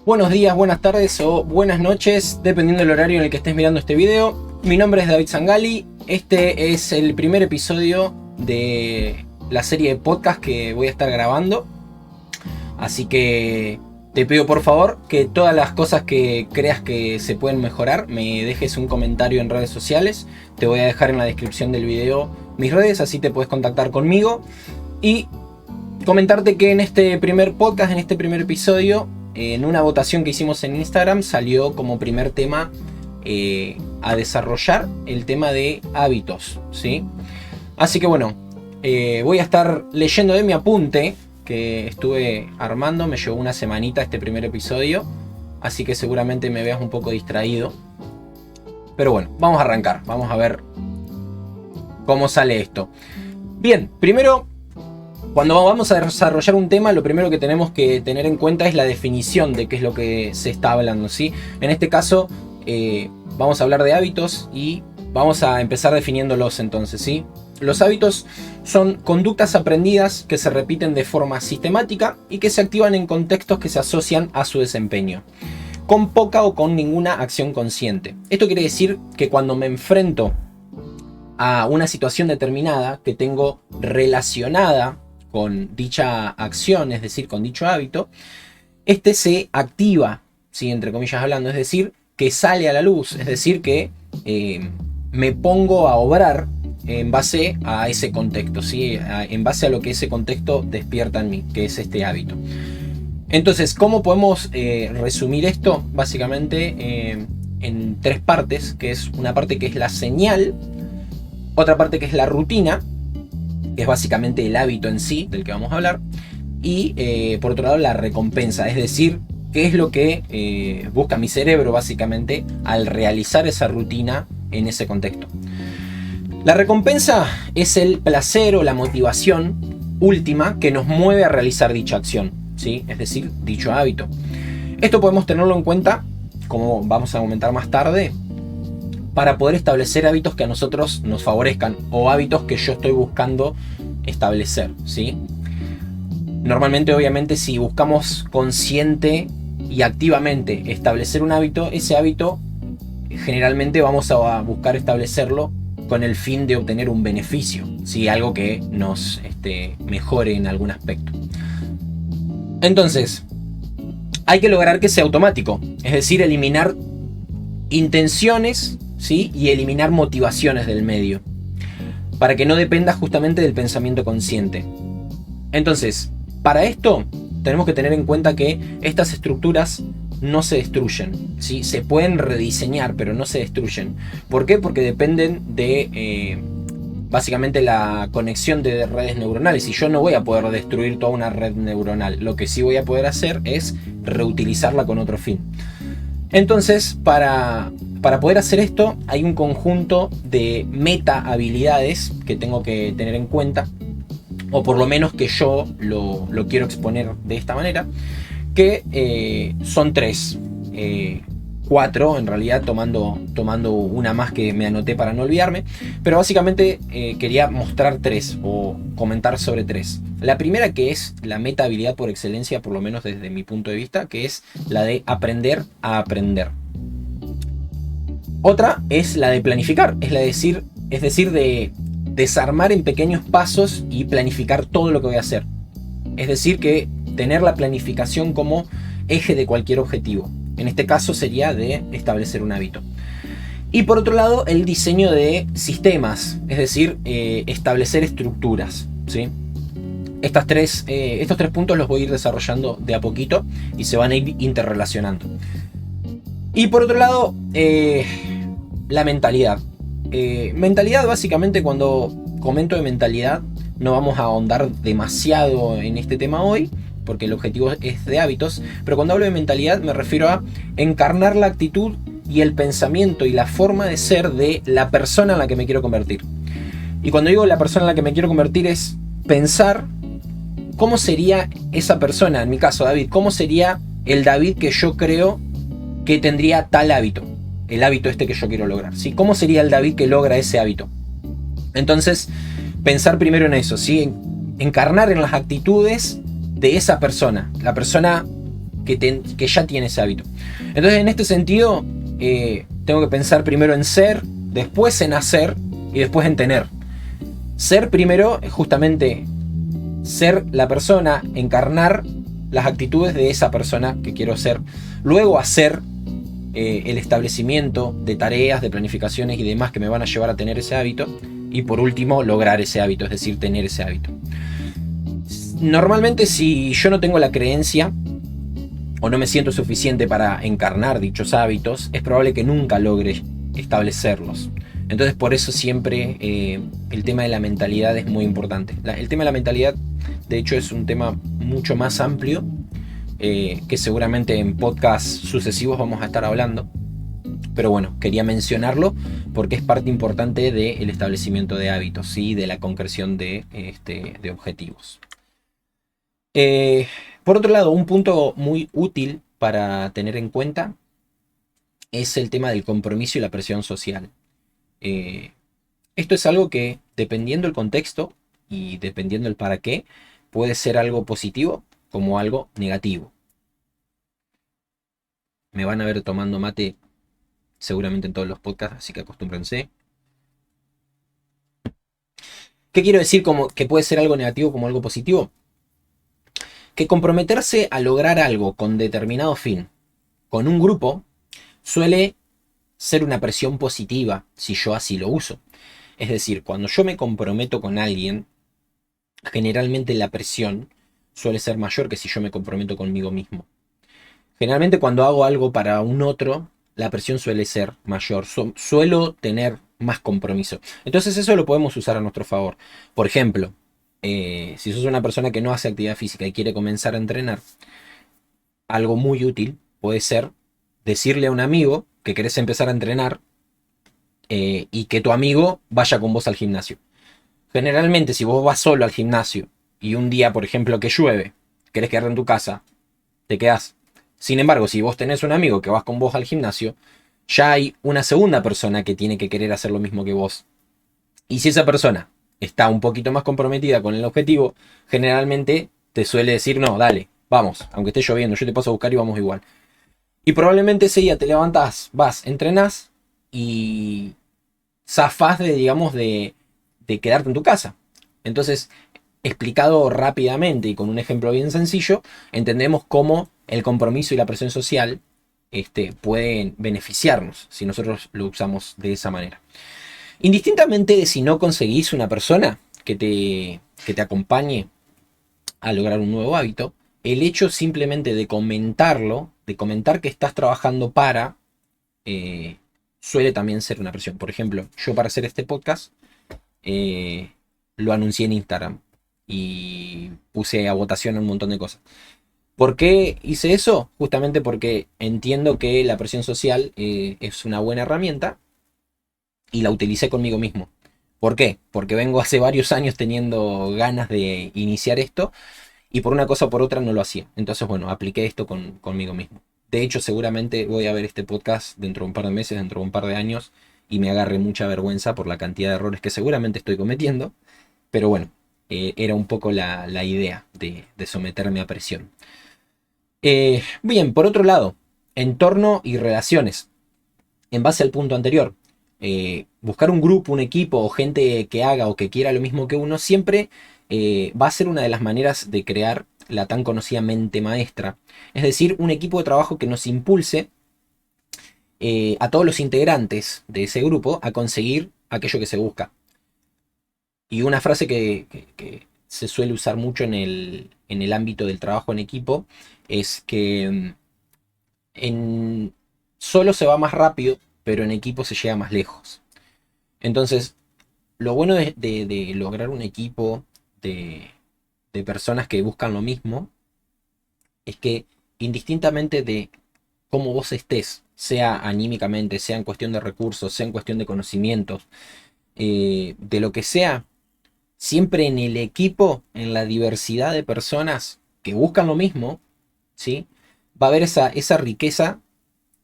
Buenos días, buenas tardes o buenas noches, dependiendo del horario en el que estés mirando este video. Mi nombre es David Sangali. Este es el primer episodio de la serie de podcast que voy a estar grabando. Así que te pido por favor que todas las cosas que creas que se pueden mejorar me dejes un comentario en redes sociales. Te voy a dejar en la descripción del video mis redes, así te puedes contactar conmigo. Y comentarte que en este primer podcast, en este primer episodio, en una votación que hicimos en Instagram, salió como primer tema a desarrollar el tema de hábitos, ¿sí? Así que bueno, voy a estar leyendo de mi apunte que estuve armando. Me llevó una semanita este primer episodio, así que seguramente me veas un poco distraído. Pero bueno, vamos a arrancar, vamos a ver cómo sale esto. Bien, primero, cuando vamos a desarrollar un tema, lo primero que tenemos que tener en cuenta es la definición de qué es lo que se está hablando, ¿sí? En este caso, vamos a hablar de hábitos y vamos a empezar definiéndolos entonces, ¿sí? Los hábitos son conductas aprendidas que se repiten de forma sistemática y que se activan en contextos que se asocian a su desempeño, con poca o con ninguna acción consciente. Esto quiere decir que cuando me enfrento a una situación determinada que tengo relacionada con dicha acción, es decir, con dicho hábito, este se activa, ¿sí? Entre comillas hablando, es decir, que sale a la luz, es decir, que me pongo a obrar en base a ese contexto, ¿sí? En base a lo que ese contexto despierta en mí, que es este hábito. Entonces, ¿cómo podemos resumir esto? Básicamente en tres partes, que es una parte que es la señal, otra parte que es la rutina, que es básicamente el hábito en sí, del que vamos a hablar, y por otro lado la recompensa, es decir, qué es lo que busca mi cerebro básicamente al realizar esa rutina en ese contexto. La recompensa es el placer o la motivación última que nos mueve a realizar dicha acción, ¿sí? Es decir, dicho hábito. Esto podemos tenerlo en cuenta, como vamos a comentar más tarde, para poder establecer hábitos que a nosotros nos favorezcan o hábitos que yo estoy buscando establecer, ¿sí? Normalmente, obviamente, si buscamos consciente y activamente establecer un hábito, ese hábito generalmente vamos a buscar establecerlo con el fin de obtener un beneficio, ¿sí? Algo que nos mejore en algún aspecto. Entonces, hay que lograr que sea automático, es decir, eliminar intenciones, ¿sí? Y eliminar motivaciones del medio, para que no dependa justamente del pensamiento consciente. Entonces, para esto tenemos que tener en cuenta que estas estructuras no se destruyen, ¿sí? Se pueden rediseñar, pero no se destruyen. ¿Por qué? Porque dependen de básicamente la conexión de redes neuronales, y yo no voy a poder destruir toda una red neuronal. Lo que sí voy a poder hacer es reutilizarla con otro fin. Entonces, para poder hacer esto, hay un conjunto de meta habilidades que tengo que tener en cuenta, o por lo menos que yo lo quiero exponer de esta manera, que son tres, cuatro en realidad, tomando una más que me anoté para no olvidarme, pero básicamente quería mostrar tres o comentar sobre tres. La primera, que es la meta habilidad por excelencia, por lo menos desde mi punto de vista, que es la de aprender a aprender. Otra es la de planificar, es decir, de desarmar en pequeños pasos y planificar todo lo que voy a hacer. Es decir, que tener la planificación como eje de cualquier objetivo. En este caso sería de establecer un hábito. Y por otro lado, el diseño de sistemas, es decir, establecer estructuras, ¿sí? Estos tres puntos los voy a ir desarrollando de a poquito y se van a ir interrelacionando. Y por otro lado, la mentalidad. Mentalidad, básicamente, cuando comento de mentalidad, no vamos a ahondar demasiado en este tema hoy, porque el objetivo es de hábitos, pero cuando hablo de mentalidad me refiero a encarnar la actitud y el pensamiento y la forma de ser de la persona en la que me quiero convertir. Y cuando digo la persona en la que me quiero convertir, es pensar cómo sería esa persona, en mi caso David, cómo sería el David que yo creo que tendría tal hábito, el hábito este que yo quiero lograr, ¿sí? ¿Cómo sería el David que logra ese hábito? Entonces, pensar primero en eso, ¿sí? Encarnar en las actitudes de esa persona, la persona que ya tiene ese hábito. Entonces, en este sentido, tengo que pensar primero en ser, después en hacer y después en tener. Ser primero es justamente ser la persona, encarnar las actitudes de esa persona que quiero ser. Luego hacer el establecimiento de tareas, de planificaciones y demás que me van a llevar a tener ese hábito. Y por último, lograr ese hábito, es decir, tener ese hábito. Normalmente, si yo no tengo la creencia o no me siento suficiente para encarnar dichos hábitos, es probable que nunca logre establecerlos. Entonces, por eso siempre el tema de la mentalidad es muy importante. El tema de la mentalidad, de hecho, es un tema mucho más amplio que seguramente en podcasts sucesivos vamos a estar hablando. Pero bueno, quería mencionarlo porque es parte importante del establecimiento de hábitos y de la concreción de objetivos. Por otro lado, un punto muy útil para tener en cuenta es el tema del compromiso y la presión social. Esto es algo que, dependiendo el contexto y dependiendo el para qué, puede ser algo positivo como algo negativo. Me van a ver tomando mate seguramente en todos los podcasts, así que acostúmbrense. ¿Qué quiero decir como que puede ser algo negativo como algo positivo? Que comprometerse a lograr algo con determinado fin, con un grupo, suele ser una presión positiva si yo así lo uso. Es decir, cuando yo me comprometo con alguien, generalmente la presión suele ser mayor que si yo me comprometo conmigo mismo. Generalmente cuando hago algo para un otro, la presión suele ser mayor. Suelo tener más compromiso. Entonces eso lo podemos usar a nuestro favor. Por ejemplo, si sos una persona que no hace actividad física y quiere comenzar a entrenar, algo muy útil puede ser decirle a un amigo que querés empezar a entrenar y que tu amigo vaya con vos al gimnasio. Generalmente, si vos vas solo al gimnasio y un día, por ejemplo, que llueve, querés quedarte en tu casa, te quedás. Sin embargo, si vos tenés un amigo que vas con vos al gimnasio, ya hay una segunda persona que tiene que querer hacer lo mismo que vos. Y si esa persona está un poquito más comprometida con el objetivo, generalmente te suele decir, no, dale, vamos, aunque esté lloviendo, yo te paso a buscar y vamos igual. Y probablemente ese día te levantás, vas, entrenás y zafás de, digamos, de quedarte en tu casa. Entonces, explicado rápidamente y con un ejemplo bien sencillo, entendemos cómo el compromiso y la presión social pueden beneficiarnos si nosotros lo usamos de esa manera. Indistintamente de si no conseguís una persona que te acompañe a lograr un nuevo hábito, el hecho simplemente de comentarlo, de comentar que estás trabajando para, suele también ser una presión. Por ejemplo, yo para hacer este podcast lo anuncié en Instagram y puse a votación un montón de cosas. ¿Por qué hice eso? Justamente porque entiendo que la presión social es una buena herramienta y la utilicé conmigo mismo. ¿Por qué? Porque vengo hace varios años teniendo ganas de iniciar esto y por una cosa o por otra no lo hacía. Entonces, bueno, apliqué esto conmigo mismo. De hecho, seguramente voy a ver este podcast dentro de un par de meses, dentro de un par de años, y me agarre mucha vergüenza por la cantidad de errores que seguramente estoy cometiendo. Pero bueno, era un poco la idea de someterme a presión. Bien, por otro lado, entorno y relaciones. En base al punto anterior, buscar un grupo, un equipo o gente que haga o que quiera lo mismo que uno siempre va a ser una de las maneras de crear la tan conocida mente maestra. Es decir, un equipo de trabajo que nos impulse a todos los integrantes de ese grupo a conseguir aquello que se busca. Y una frase que se suele usar mucho en el ámbito del trabajo en equipo es que solo se va más rápido, pero en equipo se llega más lejos. Entonces, lo bueno de lograr un equipo de personas que buscan lo mismo es que indistintamente de cómo vos estés, sea anímicamente, sea en cuestión de recursos, sea en cuestión de conocimientos, de lo que sea, siempre en el equipo, en la diversidad de personas que buscan lo mismo, ¿sí? Va a haber esa riqueza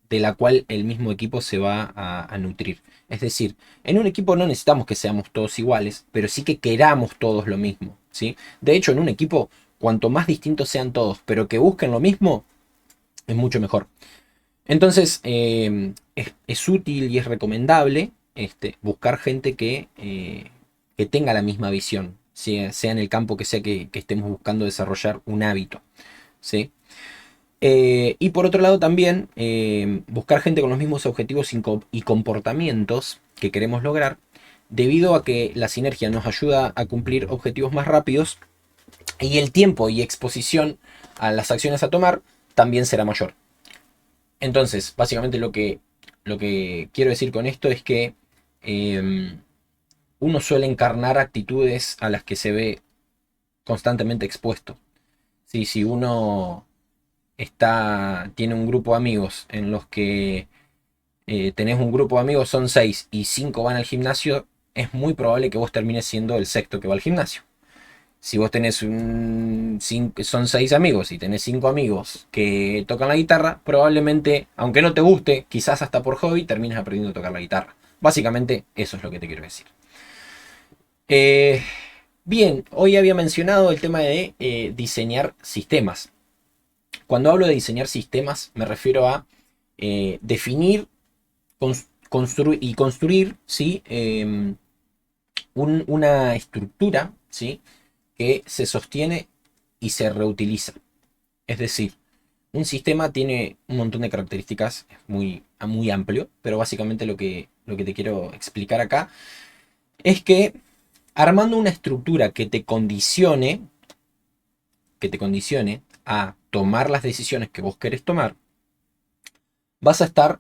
de la cual el mismo equipo se va a nutrir. Es decir, en un equipo no necesitamos que seamos todos iguales, pero sí que queramos todos lo mismo, ¿sí? De hecho, en un equipo, cuanto más distintos sean todos, pero que busquen lo mismo, es mucho mejor. Entonces, es útil y es recomendable buscar gente que tenga la misma visión, sea en el campo que sea que estemos buscando desarrollar un hábito, ¿sí? Y por otro lado también buscar gente con los mismos objetivos y comportamientos que queremos lograr, debido a que la sinergia nos ayuda a cumplir objetivos más rápidos y el tiempo y exposición a las acciones a tomar también será mayor. Entonces, básicamente lo que quiero decir con esto es que eh, uno suele encarnar actitudes a las que se ve constantemente expuesto. Sí, si uno tiene un grupo de amigos en los que tenés un grupo de amigos, son 6 y 5 van al gimnasio, es muy probable que vos termines siendo el sexto que va al gimnasio. Si vos tenés son 6 amigos y tenés 5 amigos que tocan la guitarra, probablemente, aunque no te guste, quizás hasta por hobby, termines aprendiendo a tocar la guitarra. Básicamente, eso es lo que te quiero decir. Eh, Bien, hoy había mencionado el tema de diseñar sistemas. Cuando hablo de diseñar sistemas, me refiero a definir y construir, ¿sí? Una estructura, ¿sí? Que se sostiene y se reutiliza. Es decir, un sistema tiene un montón de características, es muy amplio, pero básicamente lo que te quiero explicar acá es que armando una estructura que te condicione a tomar las decisiones que vos querés tomar, vas a estar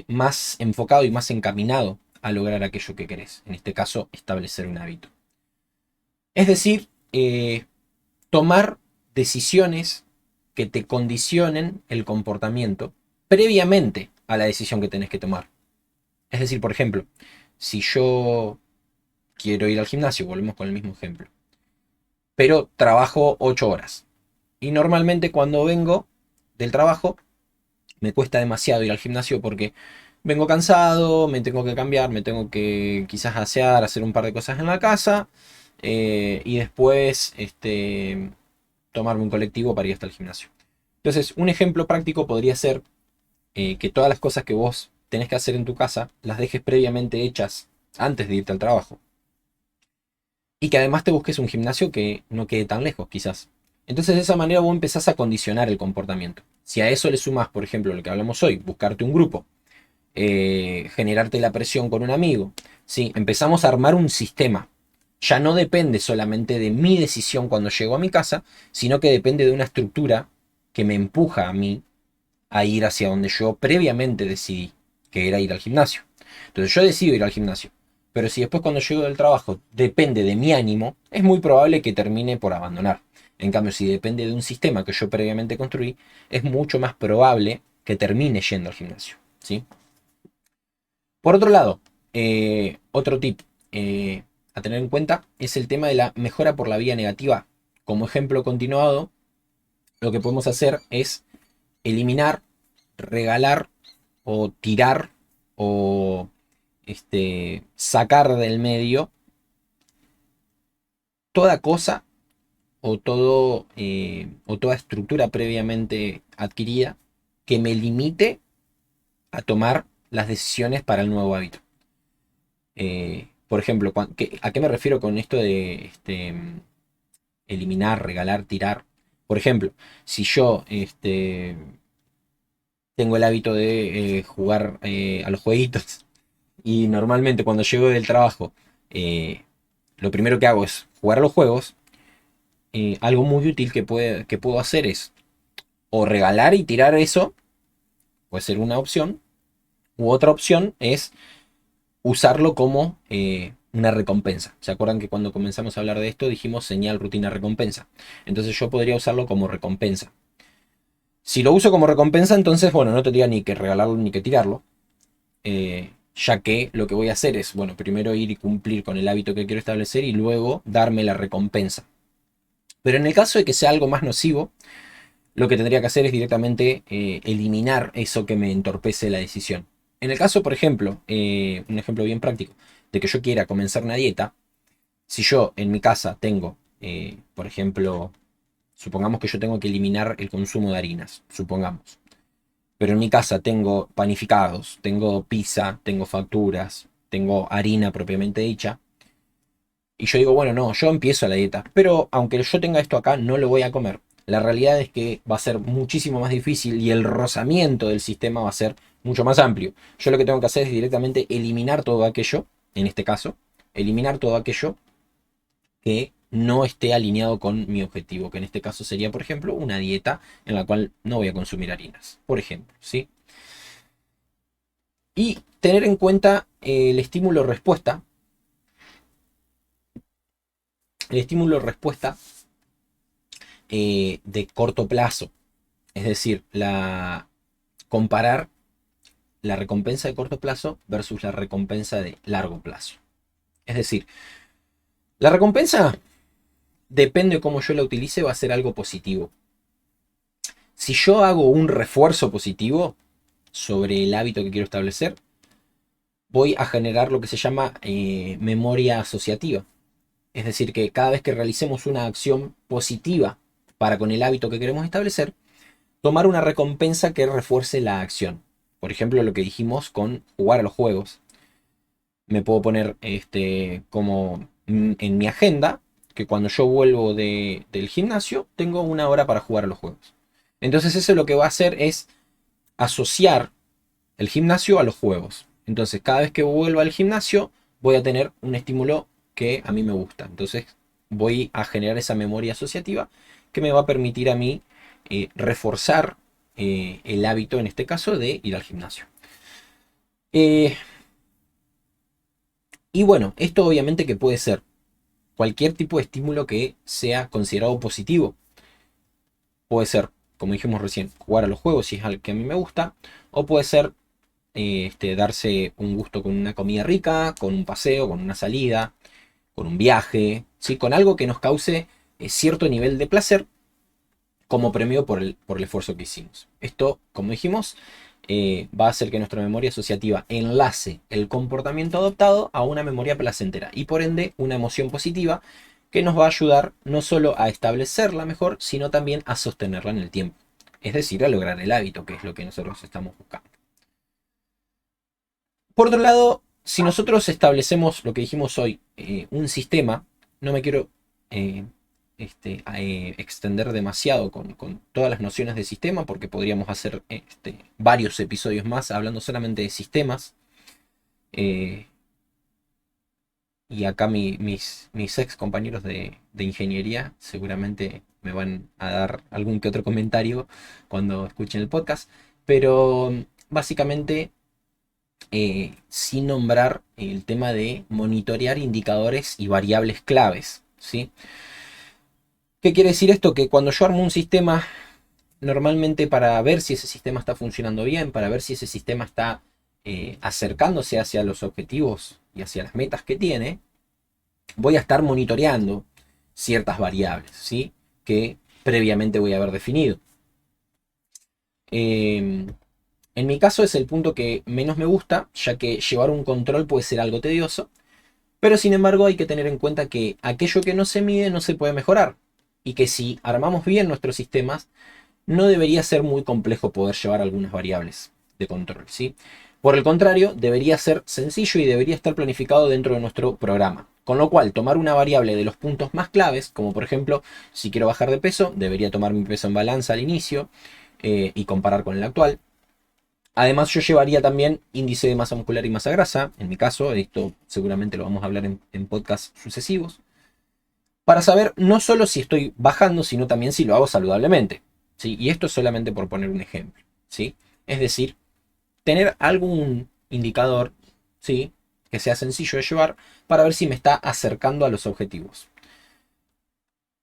más enfocado y más encaminado a lograr aquello que querés. En este caso, establecer un hábito. Es decir, tomar decisiones que te condicionen el comportamiento previamente a la decisión que tenés que tomar. Es decir, por ejemplo, si yo quiero ir al gimnasio, volvemos con el mismo ejemplo, pero trabajo 8 horas. Y normalmente cuando vengo del trabajo me cuesta demasiado ir al gimnasio porque vengo cansado, me tengo que cambiar, me tengo que quizás asear, hacer un par de cosas en la casa y después tomarme un colectivo para ir hasta el gimnasio. Entonces, un ejemplo práctico podría ser que todas las cosas que vos tenés que hacer en tu casa las dejes previamente hechas antes de irte al trabajo. Y que además te busques un gimnasio que no quede tan lejos, quizás. Entonces, de esa manera vos empezás a condicionar el comportamiento. Si a eso le sumas, por ejemplo, lo que hablamos hoy, buscarte un grupo, generarte la presión con un amigo, ¿sí? Empezamos a armar un sistema. Ya no depende solamente de mi decisión cuando llego a mi casa, sino que depende de una estructura que me empuja a mí a ir hacia donde yo previamente decidí, que era ir al gimnasio. Entonces yo decido ir al gimnasio. Pero si después cuando llego del trabajo depende de mi ánimo, es muy probable que termine por abandonar. En cambio, si depende de un sistema que yo previamente construí, es mucho más probable que termine yendo al gimnasio, ¿sí? Por otro lado, otro tip a tener en cuenta es el tema de la mejora por la vía negativa. Como ejemplo continuado, lo que podemos hacer es eliminar, regalar o tirar o sacar del medio toda cosa o toda estructura previamente adquirida que me limite a tomar las decisiones para el nuevo hábito. Por ejemplo, ¿a qué me refiero con esto de eliminar, regalar, tirar? Por ejemplo, si yo tengo el hábito de jugar a los jueguitos y normalmente cuando llego del trabajo eh, lo primero que hago es jugar a los juegos, algo muy útil que puedo hacer es o regalar y tirar eso, puede ser una opción, u otra opción es usarlo como una recompensa. ¿Se acuerdan que cuando comenzamos a hablar de esto dijimos señal, rutina, recompensa? Entonces yo podría usarlo como recompensa. Si lo uso como recompensa, entonces, bueno, no tendría ni que regalarlo ni que tirarlo, ya que lo que voy a hacer es, bueno, primero ir y cumplir con el hábito que quiero establecer y luego darme la recompensa. Pero en el caso de que sea algo más nocivo, lo que tendría que hacer es directamente eliminar eso que me entorpece la decisión. En el caso, por ejemplo, un ejemplo bien práctico, de que yo quiera comenzar una dieta, si yo en mi casa tengo, por ejemplo, supongamos que yo tengo que eliminar el consumo de harinas, supongamos. pero en mi casa tengo panificados, tengo pizza, tengo facturas, tengo harina propiamente dicha, y yo digo, bueno, no, yo empiezo la dieta, pero aunque yo tenga esto acá, no lo voy a comer. La realidad es que va a ser muchísimo más difícil y el rozamiento del sistema va a ser mucho más amplio. Yo lo que tengo que hacer es directamente eliminar todo aquello, en este caso, eliminar todo aquello que no esté alineado con mi objetivo, que en este caso sería, por ejemplo, una dieta en la cual no voy a consumir harinas, por ejemplo, ¿sí? Y tener en cuenta el estímulo respuesta de corto plazo, es decir, comparar la recompensa de corto plazo versus la recompensa de largo plazo. Es decir, la recompensa, depende de cómo yo la utilice, va a ser algo positivo. Si yo hago un refuerzo positivo sobre el hábito que quiero establecer, voy a generar lo que se llama memoria asociativa. Es decir, que cada vez que realicemos una acción positiva para con el hábito que queremos establecer, tomar una recompensa que refuerce la acción. Por ejemplo, lo que dijimos con jugar a los juegos. Me puedo poner como en mi agenda que cuando yo vuelvo del gimnasio tengo una hora para jugar a los juegos. Entonces eso lo que va a hacer es asociar el gimnasio a los juegos. Entonces cada vez que vuelva al gimnasio voy a tener un estímulo que a mí me gusta. Entonces voy a generar esa memoria asociativa que me va a permitir a mí reforzar el hábito, en este caso, de ir al gimnasio. Eh, y bueno, esto obviamente que puede ser cualquier tipo de estímulo que sea considerado positivo. Puede ser, como dijimos recién, jugar a los juegos si es algo que a mí me gusta, o puede ser darse un gusto con una comida rica, con un paseo, con una salida, con un viaje, ¿sí? Con algo que nos cause cierto nivel de placer como premio por el esfuerzo que hicimos. Esto, como dijimos, va a hacer que nuestra memoria asociativa enlace el comportamiento adoptado a una memoria placentera y por ende una emoción positiva que nos va a ayudar no solo a establecerla mejor, sino también a sostenerla en el tiempo. Es decir, a lograr el hábito, que es lo que nosotros estamos buscando. Por otro lado, si nosotros establecemos lo que dijimos hoy, un sistema, no me quiero eh, extender demasiado con todas las nociones de sistema, porque podríamos hacer varios episodios más hablando solamente de sistemas. eh, y acá mis ex compañeros de ingeniería seguramente me van a dar algún que otro comentario cuando escuchen el podcast, pero básicamente sin nombrar el tema de monitorear indicadores y variables claves, ¿sí? ¿Qué quiere decir esto? Que cuando yo armo un sistema, normalmente para ver si ese sistema está funcionando bien, para ver si ese sistema está acercándose hacia los objetivos y hacia las metas que tiene, voy a estar monitoreando ciertas variables, ¿sí? Que previamente voy a haber definido. En mi caso es el punto que menos me gusta, ya que llevar un control puede ser algo tedioso, pero sin embargo hay que tener en cuenta que aquello que no se mide no se puede mejorar, y que si armamos bien nuestros sistemas, no debería ser muy complejo poder llevar algunas variables de control, ¿sí? Por el contrario, debería ser sencillo y debería estar planificado dentro de nuestro programa. Con lo cual, tomar una variable de los puntos más claves, como por ejemplo, si quiero bajar de peso, debería tomar mi peso en balanza al inicio y comparar con el actual. Además, yo llevaría también índice de masa muscular y masa grasa. En mi caso, esto seguramente lo vamos a hablar en podcasts sucesivos. Para saber no solo si estoy bajando, sino también si lo hago saludablemente, ¿sí? Y esto es solamente por poner un ejemplo, ¿sí? Es decir, tener algún indicador, ¿sí? Que sea sencillo de llevar para ver si me está acercando a los objetivos.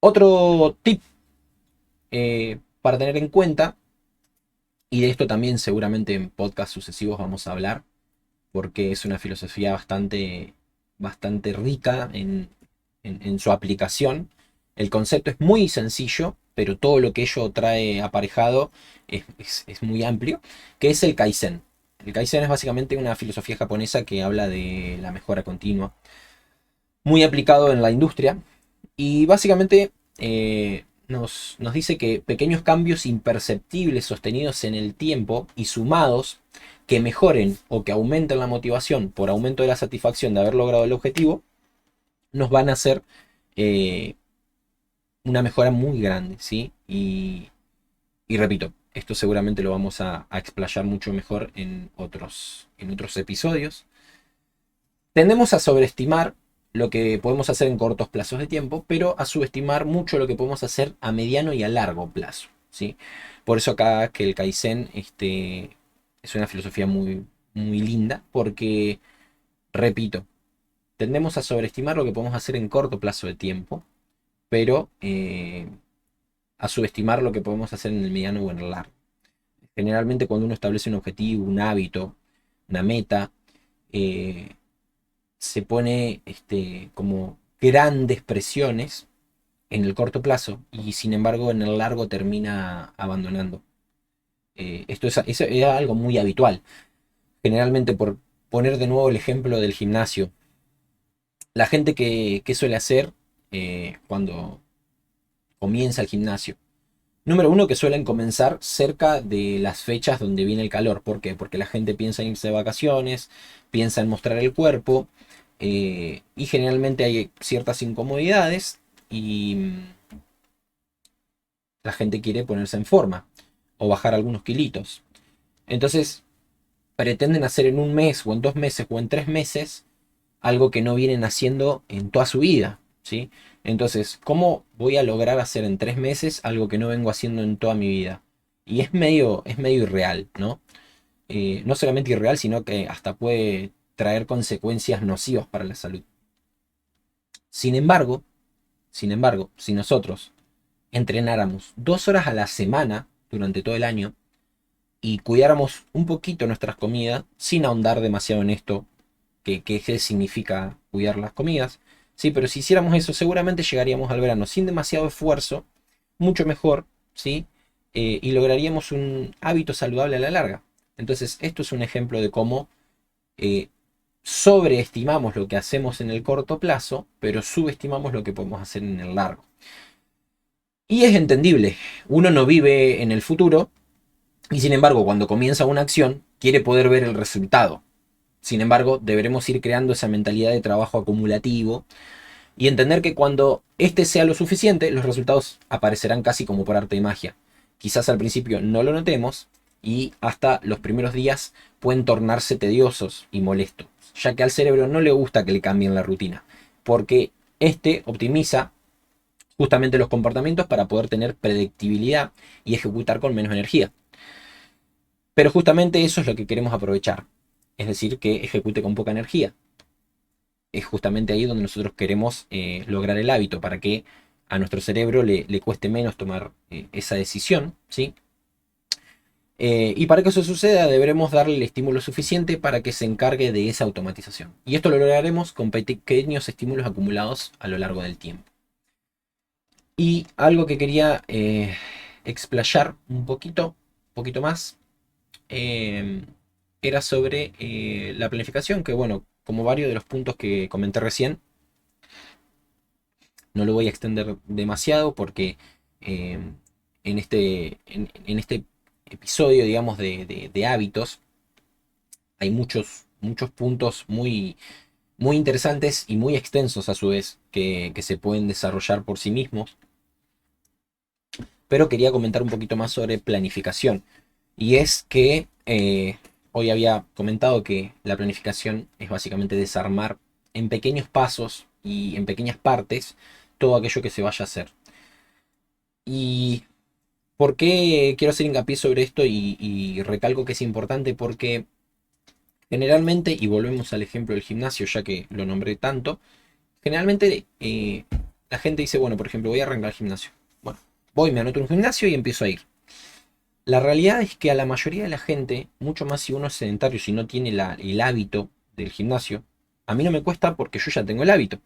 Otro tip para tener en cuenta, y de esto también seguramente en podcasts sucesivos vamos a hablar, porque es una filosofía bastante rica en su aplicación. El concepto es muy sencillo, pero todo lo que ello trae aparejado es muy amplio, que es el Kaizen. El Kaizen es básicamente una filosofía japonesa que habla de la mejora continua, muy aplicado en la industria, y básicamente nos dice que pequeños cambios imperceptibles sostenidos en el tiempo y sumados que mejoren o que aumenten la motivación por aumento de la satisfacción de haber logrado el objetivo, nos van a hacer eh, una mejora muy grande, ¿sí? Y repito, esto seguramente lo vamos a explayar mucho mejor en otros episodios. Tendemos a sobreestimar lo que podemos hacer en cortos plazos de tiempo, pero a subestimar mucho lo que podemos hacer a mediano y a largo plazo, ¿sí? Por eso acá que el Kaizen es una filosofía muy, muy linda, porque, repito, tendemos a sobreestimar lo que podemos hacer en corto plazo de tiempo, pero a subestimar lo que podemos hacer en el mediano o en el largo. Generalmente cuando uno establece un objetivo, un hábito, una meta, eh, se pone como grandes presiones en el corto plazo y sin embargo en el largo termina abandonando. Esto es algo muy habitual. Generalmente, por poner de nuevo el ejemplo del gimnasio, la gente que suele hacer cuando comienza el gimnasio. Número uno, que suelen comenzar cerca de las fechas donde viene el calor. ¿Por qué? Porque la gente piensa en irse de vacaciones, piensa en mostrar el cuerpo y generalmente hay ciertas incomodidades y la gente quiere ponerse en forma o bajar algunos kilitos. Entonces pretenden hacer en un mes o en 2 meses o en 3 meses algo que no vienen haciendo en toda su vida, ¿sí? Entonces, ¿cómo voy a lograr hacer en 3 meses algo que no vengo haciendo en toda mi vida? Y es medio irreal, ¿no? No solamente irreal, sino que hasta puede traer consecuencias nocivas para la salud. Sin embargo, si nosotros entrenáramos 2 horas a la semana durante todo el año y cuidáramos un poquito nuestras comidas, sin ahondar demasiado en esto, qué significa cuidar las comidas. Sí, pero si hiciéramos eso, seguramente llegaríamos al verano sin demasiado esfuerzo, mucho mejor, ¿sí? Y lograríamos un hábito saludable a la larga. Entonces, esto es un ejemplo de cómo eh, sobreestimamos lo que hacemos en el corto plazo, pero subestimamos lo que podemos hacer en el largo. Y es entendible, uno no vive en el futuro y sin embargo, cuando comienza una acción, quiere poder ver el resultado. Sin embargo, deberemos ir creando esa mentalidad de trabajo acumulativo y entender que cuando este sea lo suficiente, los resultados aparecerán casi como por arte de magia. Quizás al principio no lo notemos y hasta los primeros días pueden tornarse tediosos y molestos, ya que al cerebro no le gusta que le cambien la rutina, porque este optimiza justamente los comportamientos para poder tener predictibilidad y ejecutar con menos energía. Pero justamente eso es lo que queremos aprovechar, es decir, que ejecute con poca energía. Es justamente ahí donde nosotros queremos lograr el hábito, para que a nuestro cerebro le cueste menos tomar esa decisión, ¿sí? Y para que eso suceda deberemos darle el estímulo suficiente para que se encargue de esa automatización. Y esto lo lograremos con pequeños estímulos acumulados a lo largo del tiempo. Y algo que quería explayar un poquito más, eh, era sobre la planificación, que bueno, como varios de los puntos que comenté recién, no lo voy a extender demasiado porque eh, en este episodio, digamos, de hábitos, hay muchos puntos muy, muy interesantes y muy extensos a su vez que se pueden desarrollar por sí mismos. Pero quería comentar un poquito más sobre planificación. Y es que hoy había comentado que la planificación es básicamente desarmar en pequeños pasos y en pequeñas partes todo aquello que se vaya a hacer. ¿Y por qué quiero hacer hincapié sobre esto y recalco que es importante? Porque generalmente, y volvemos al ejemplo del gimnasio ya que lo nombré tanto, generalmente la gente dice, bueno, por ejemplo, voy a arrancar el gimnasio. Bueno, voy, me anoto en un gimnasio y empiezo a ir. La realidad es que a la mayoría de la gente, mucho más si uno es sedentario, si no tiene el hábito del gimnasio, a mí no me cuesta porque yo ya tengo el hábito.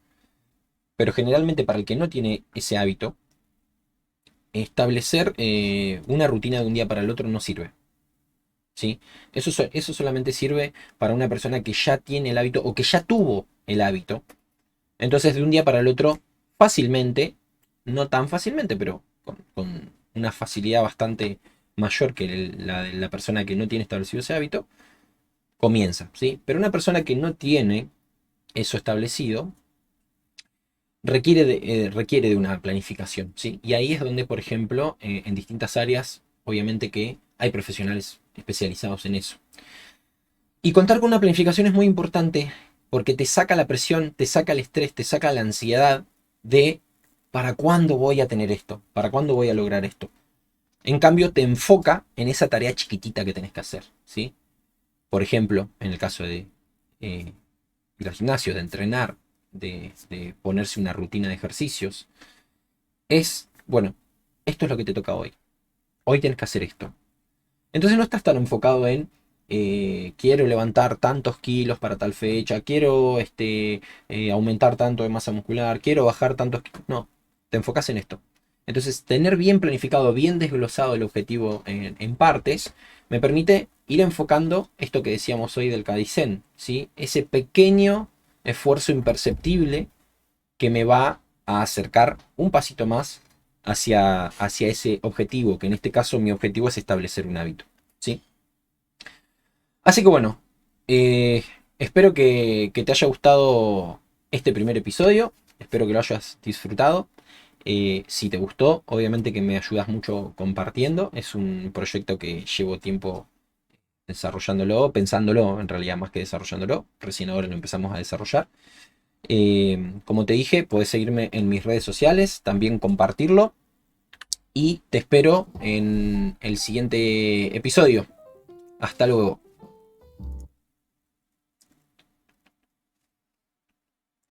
Pero generalmente para el que no tiene ese hábito, establecer una rutina de un día para el otro no sirve. ¿Sí? Eso solamente sirve para una persona que ya tiene el hábito o que ya tuvo el hábito. Entonces de un día para el otro, fácilmente, no tan fácilmente, pero con una facilidad bastante mayor que la de la persona que no tiene establecido ese hábito, comienza, ¿sí? Pero una persona que no tiene eso establecido requiere de una planificación, ¿sí? Y ahí es donde, por ejemplo, en distintas áreas, obviamente que hay profesionales especializados en eso. Y contar con una planificación es muy importante porque te saca la presión, te saca el estrés, te saca la ansiedad de ¿para cuándo voy a tener esto? ¿Para cuándo voy a lograr esto? En cambio, te enfoca en esa tarea chiquitita que tenés que hacer, ¿sí? Por ejemplo, en el caso de ir al gimnasio, de entrenar, de ponerse una rutina de ejercicios, es, bueno, esto es lo que te toca hoy. Hoy tienes que hacer esto. Entonces no estás tan enfocado en quiero levantar tantos kilos para tal fecha, quiero aumentar tanto de masa muscular, quiero bajar tantos kilos. No, te enfocas en esto. Entonces, tener bien planificado, bien desglosado el objetivo en partes, me permite ir enfocando esto que decíamos hoy del Kaizen, ¿sí? Ese pequeño esfuerzo imperceptible que me va a acercar un pasito más hacia ese objetivo, que en este caso mi objetivo es establecer un hábito, ¿sí? Así que bueno, eh, espero que te haya gustado este primer episodio, espero que lo hayas disfrutado. Si te gustó, obviamente que me ayudas mucho compartiendo, es un proyecto que llevo tiempo desarrollándolo, pensándolo en realidad más que desarrollándolo, recién ahora lo empezamos a desarrollar. Como te dije, puedes seguirme en mis redes sociales, también compartirlo y te espero en el siguiente episodio. Hasta luego.